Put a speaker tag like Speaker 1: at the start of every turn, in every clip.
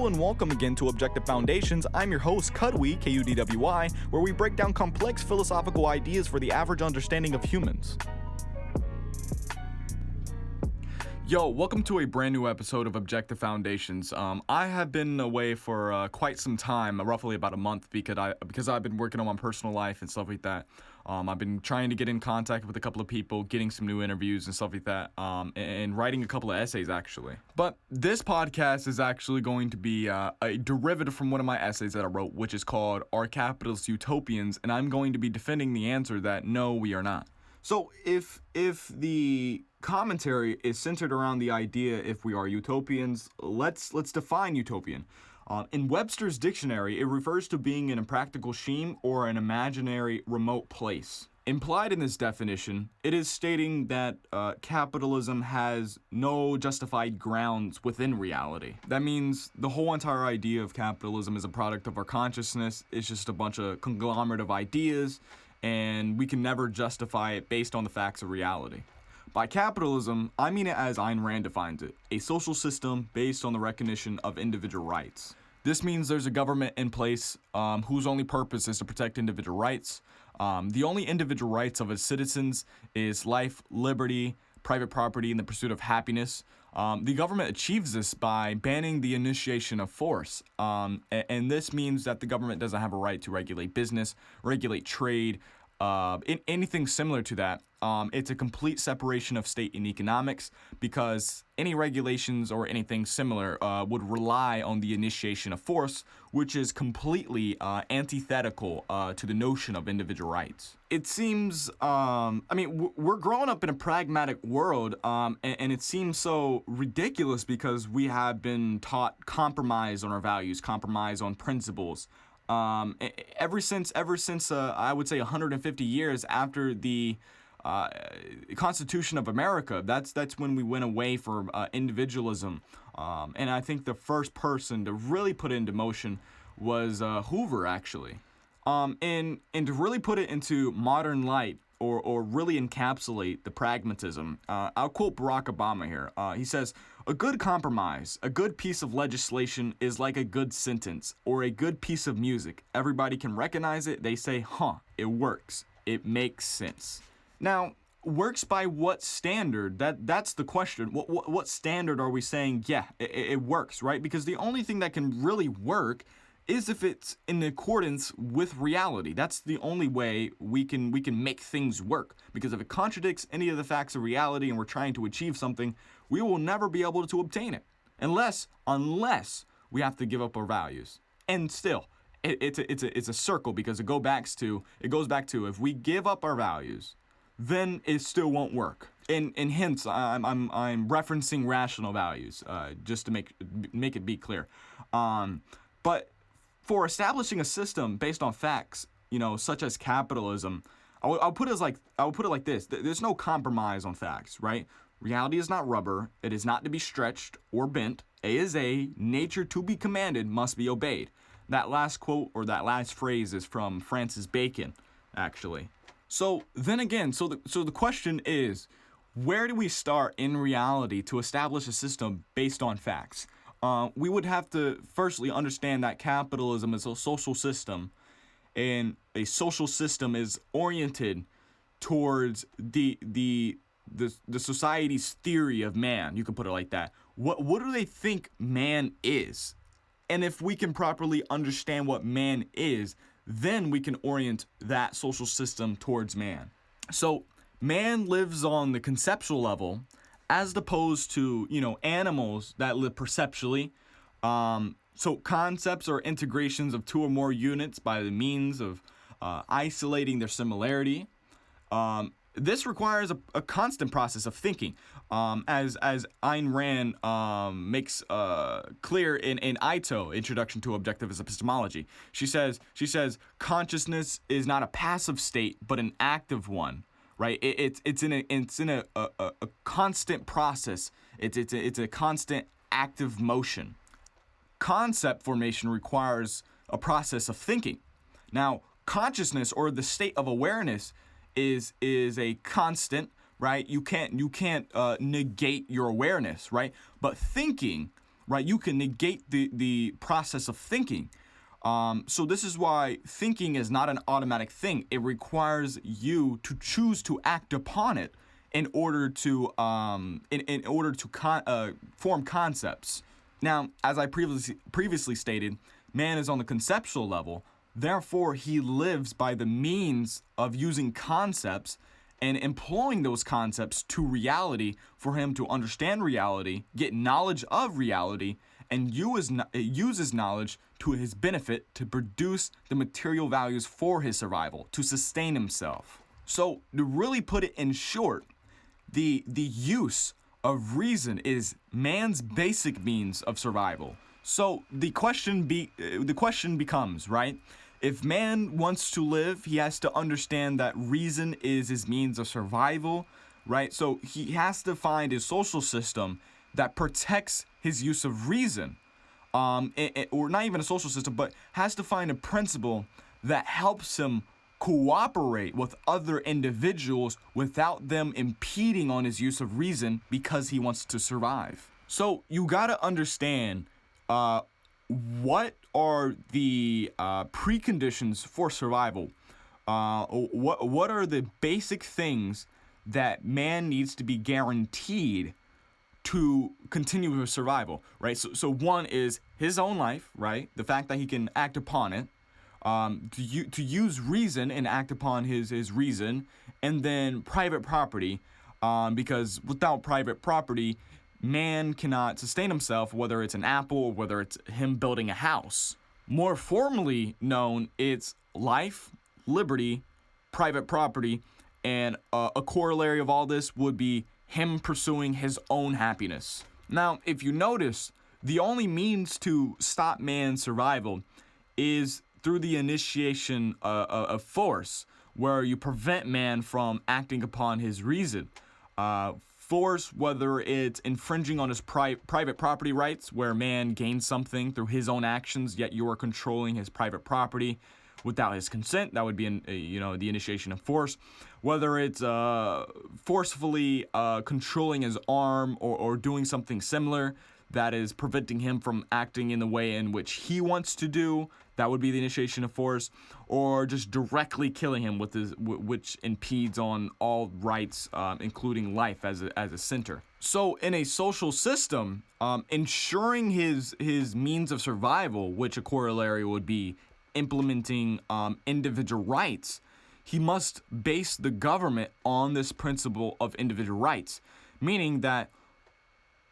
Speaker 1: Hello and welcome again to Objective Foundations. I'm your host, Kudwy, K-U-D-W-Y, where we break down complex philosophical ideas for the average understanding of humans. Yo, welcome to a brand new episode of Objective Foundations. I have been away for quite some time, roughly about a month, because I've been working on my personal life and stuff like that. I've been trying to get in contact with a couple of people, getting some new interviews and stuff like that, and writing a couple of essays, actually. But this podcast is actually going to be a derivative from one of my essays that I wrote, which is called Are Capitalists Utopians? And I'm going to be defending the answer that no, we are not. So if the commentary is centered around the idea if we are utopians, let's define utopian. In Webster's dictionary, it refers to being an impractical scheme or an imaginary remote place. Implied in this definition, it is stating that capitalism has no justified grounds within reality. That means the whole entire idea of capitalism is a product of our consciousness. It's just a bunch of conglomerate of ideas, and we can never justify it based on the facts of reality. By capitalism, I mean it as Ayn Rand defines it, a social system based on the recognition of individual rights. This means there's a government in place whose only purpose is to protect individual rights. The only individual rights of its citizens is life, liberty, private property, and the pursuit of happiness. The government achieves this by banning the initiation of force. And this means that the government doesn't have a right to regulate business, regulate trade, anything similar to that. It's a complete separation of state and economics because any regulations or anything similar would rely on the initiation of force, which is completely antithetical to the notion of individual rights. It seems, we're growing up in a pragmatic world, and it seems so ridiculous because we have been taught compromise on our values, compromise on principles. Ever since I would say 150 years after the Constitution of America, that's when we went away from individualism, and I think the first person to really put it into motion was Hoover, actually, and to really put it into modern light or really encapsulate the pragmatism. I'll quote Barack Obama here. He says, "A good compromise, a good piece of legislation is like a good sentence or a good piece of music. Everybody can recognize it. They say, huh, it works. It makes sense." Now, works by what standard? That's the question. What standard are we saying, yeah, it works, right? Because the only thing that can really work is if it's in accordance with reality. That's the only way we can make things work. Because if it contradicts any of the facts of reality and we're trying to achieve something, we will never be able to obtain it. Unless we have to give up our values. And still, it's a circle because it goes back to if we give up our values, then it still won't work. And hence, I'm referencing rational values, just to make it be clear. But for establishing a system based on facts, such as capitalism, I'll put it like this: there's no compromise on facts, right? Reality is not rubber; it is not to be stretched or bent. A is A. Nature to be commanded must be obeyed. That last quote or that last phrase is from Francis Bacon, actually. So then again, so the question is, where do we start in reality to establish a system based on facts? We would have to firstly understand that capitalism is a social system, and a social system is oriented towards the society's theory of man. You can put it like that. What do they think man is? And if we can properly understand what man is, then we can orient that social system towards man. So man lives on the conceptual level as opposed to, animals that live perceptually. So concepts are integrations of two or more units by the means of isolating their similarity. This requires a constant process of thinking, as Ayn Rand makes clear in Ito, Introduction to Objectivist Epistemology. She says consciousness is not a passive state but an active one, right? It's in a constant process. It's a constant active motion. Concept formation requires a process of thinking. Now, consciousness or the state of awareness is a constant, right? You can't negate your awareness, right? But thinking right? You can negate the process of thinking. So this is why thinking is not an automatic thing. It requires you to choose to act upon it in order to form concepts. Now, as I previously stated, man is on the conceptual level. Therefore, he lives by the means of using concepts and employing those concepts to reality for him to understand reality, get knowledge of reality, and uses knowledge to his benefit to produce the material values for his survival, to sustain himself. So, to really put it in short, the use of reason is man's basic means of survival. So the question becomes, right? If man wants to live, he has to understand that reason is his means of survival, right? So he has to find a social system that protects his use of reason, or not even a social system, but has to find a principle that helps him cooperate with other individuals without them impeding on his use of reason because he wants to survive. So you gotta understand what are the preconditions for survival. What are the basic things that man needs to be guaranteed to continue his survival, right? So one is his own life, right? The fact that he can act upon it. To use reason and act upon his reason, and then private property, because without private property, man cannot sustain himself, whether it's an apple or whether it's him building a house. More formally known, it's life, liberty, private property, and a corollary of all this would be him pursuing his own happiness. Now, if you notice, the only means to stop man's survival is through the initiation of force, where you prevent man from acting upon his reason. Force, whether it's infringing on his private property rights, where man gains something through his own actions, yet you are controlling his private property without his consent, that would be the initiation of force. Whether it's forcefully controlling his arm or doing something similar that is preventing him from acting in the way in which he wants to do, that would be the initiation of force, or just directly killing him which impedes on all rights, including life as a center. So in a social system, ensuring his means of survival, which a corollary would be implementing individual rights, he must base the government on this principle of individual rights, meaning that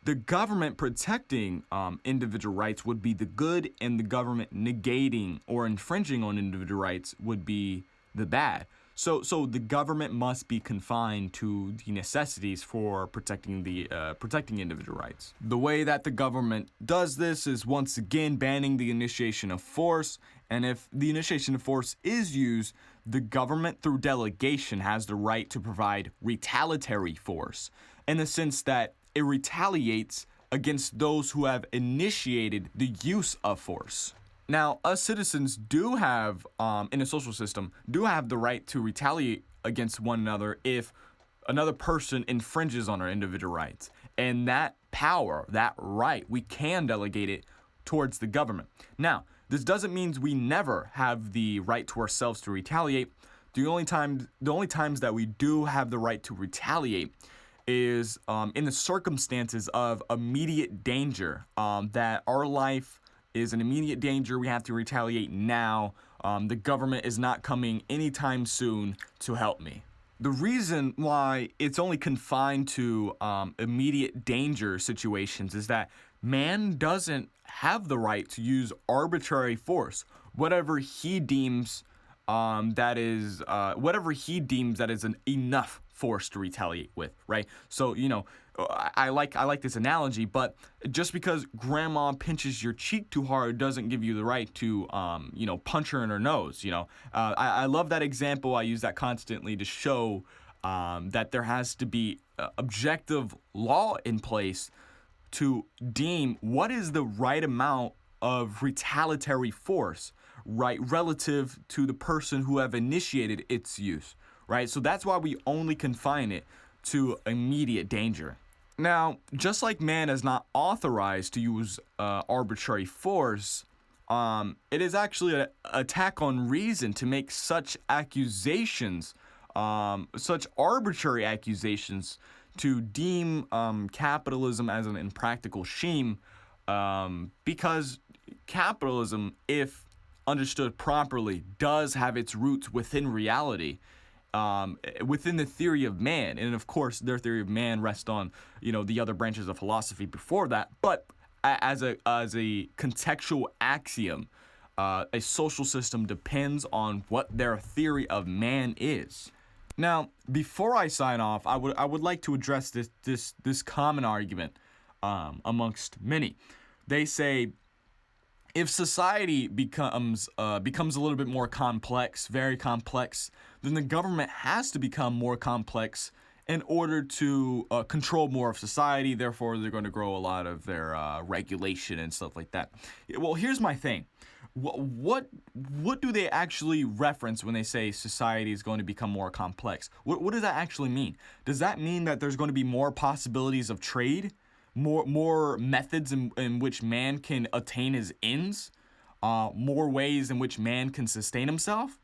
Speaker 1: the government protecting individual rights would be the good, and the government negating or infringing on individual rights would be the bad. So the government must be confined to the necessities for protecting individual rights. The way that the government does this is once again banning the initiation of force, and if the initiation of force is used, the government through delegation has the right to provide retaliatory force, in the sense that it retaliates against those who have initiated the use of force. Now, us citizens do have, in a social system, do have the right to retaliate against one another if another person infringes on our individual rights. And that power, that right, we can delegate it towards the government. Now, this doesn't mean we never have the right to ourselves to retaliate. The only times that we do have the right to retaliate is in the circumstances of immediate danger, that our life is an immediate danger. We have to retaliate now. The government is not coming anytime soon to help me. The reason why it's only confined to immediate danger situations is that man doesn't have the right to use arbitrary force, whatever he deems that is enough force to retaliate with, right? So, I like this analogy, but just because grandma pinches your cheek too hard doesn't give you the right to, punch her in her nose, I love that example. I use that constantly to show that there has to be objective law in place to deem what is the right amount of retaliatory force, right, relative to the person who have initiated its use, right? So that's why we only confine it to immediate danger. Now, just like man is not authorized to use arbitrary force, it is actually an attack on reason to make such accusations, such arbitrary accusations, to deem capitalism as an impractical scheme, because capitalism, if understood properly, does have its roots within reality, within the theory of man. And of course, their theory of man rests on, the other branches of philosophy before that. But as a contextual axiom, a social system depends on what their theory of man is. Now, before I sign off, I would like to address this common argument amongst many. They say, if society becomes a little bit more complex, very complex, then the government has to become more complex in order to control more of society. Therefore, they're going to grow a lot of their regulation and stuff like that. Well, here's my thing. What do they actually reference when they say society is going to become more complex? What does that actually mean? Does that mean that there's going to be more possibilities of trade? More methods in which man can attain his ends, more ways in which man can sustain himself,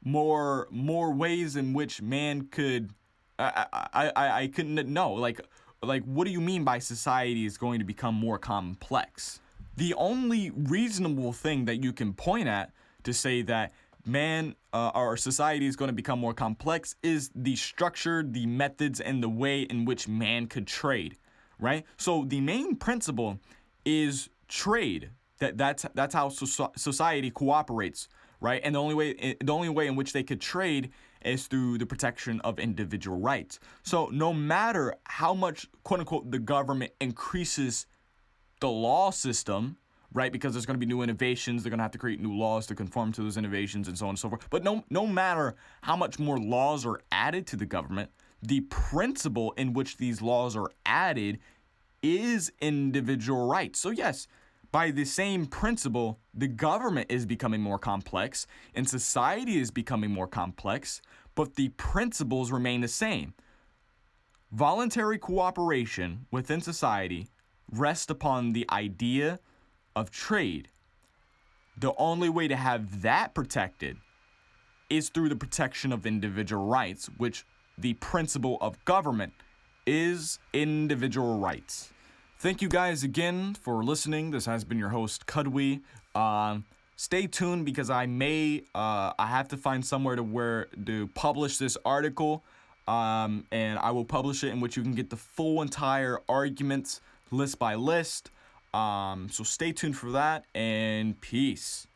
Speaker 1: more ways in which man could I couldn't know, like what do you mean by society is going to become more complex? The only reasonable thing that you can point at to say that man or society is going to become more complex is the structure, the methods, and the way in which man could trade. Right? So the main principle is trade. That's how society cooperates, right? And the only way in which they could trade is through the protection of individual rights. So no matter how much, quote unquote, the government increases the law system, right? Because there's going to be new innovations, they're going to have to create new laws to conform to those innovations and so on and so forth. But no matter how much more laws are added to the government, the principle in which these laws are added is individual rights. So yes, by the same principle, the government is becoming more complex and society is becoming more complex, but the principles remain the same. Voluntary cooperation within society rests upon the idea of trade. The only way to have that protected is through the protection of individual rights, which the principle of government is individual rights. Thank you guys again for listening. This has been your host, Kudwi. Stay tuned because I have to find somewhere to publish this article, and I will publish it in which you can get the full entire arguments list by list. So stay tuned for that, and peace.